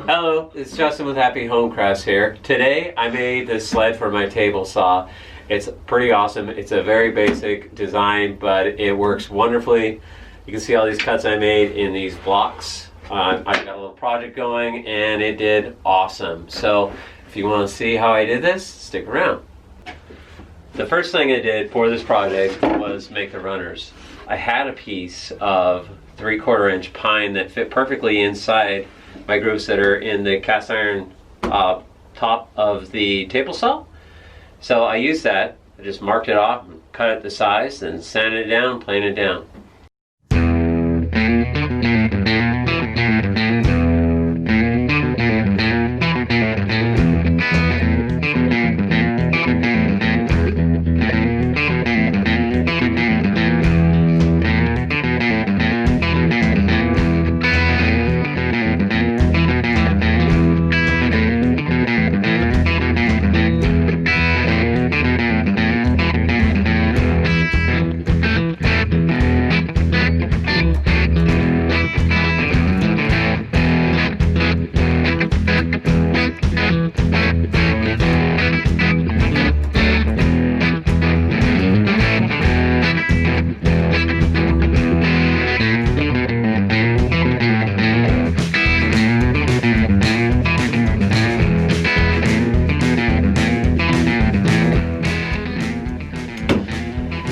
Hello, it's Justin with Happy Homecrafts here. Today I made this sled for my table saw. It's pretty awesome. It's a very basic design, but it works wonderfully. You can see all these cuts I made in these blocks. I've got a little project going and it did awesome. So if you want to see how I did this, stick around. The first thing I did for this project was make the runners. I had a piece of 3/4 inch pine that fit perfectly inside my grooves that are in the cast iron top of the table saw. So I used that. I just marked it off, cut it the size, then sanded it down, planed it down.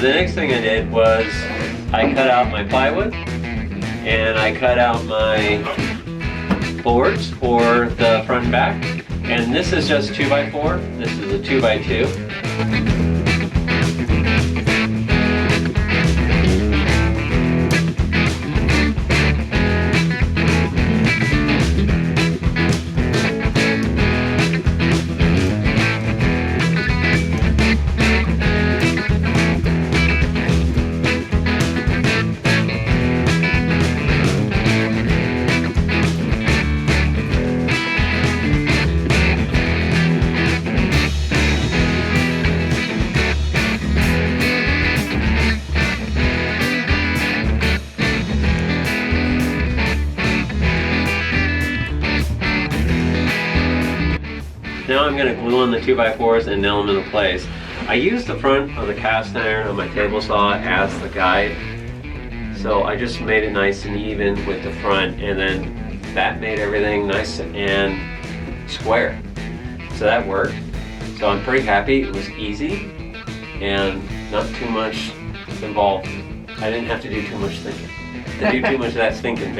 The next thing I did was I cut out my plywood and I cut out my boards for the front and back. And this is just 2x4. This is a 2x2. Now I'm going to glue on the 2x4s and nail them into place. I used the front of the cast iron on my table saw as the guide. So I just made it nice and even with the front, and then that made everything nice and square. So that worked. So I'm pretty happy. It was easy and not too much involved. I didn't have to do too much thinking. To do too much of that thinking.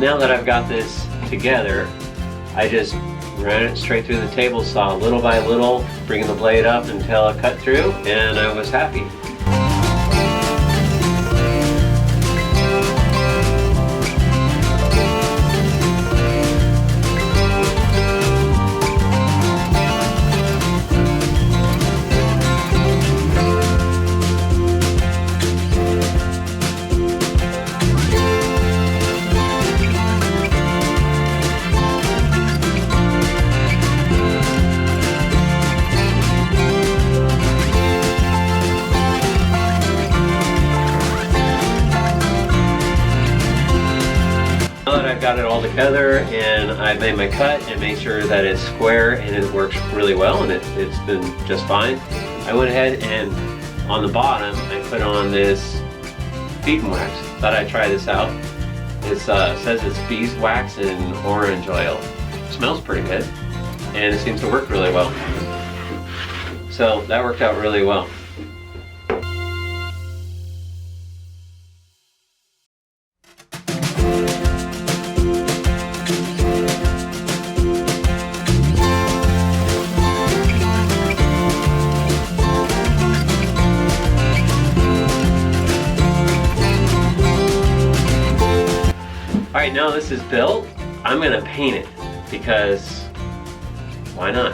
Now that I've got this together, I just ran it straight through the table saw little by little, bringing the blade up until it cut through, and I was happy. I've got it all together and I've made my cut and made sure that it's square and it works really well, and it's been just fine. I went ahead and on the bottom I put on this bead wax. Thought I'd try this out. It says it's beeswax and orange oil. Smells pretty good, and it seems to work really well. So that worked out really well. Alright, now this is built, I'm going to paint it because why not?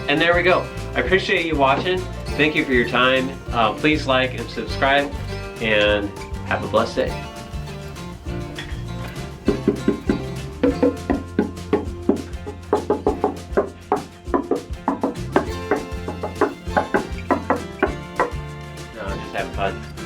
And there we go. I appreciate you watching. Thank you for your time. Please like and subscribe, and have a blessed day. No, just having fun.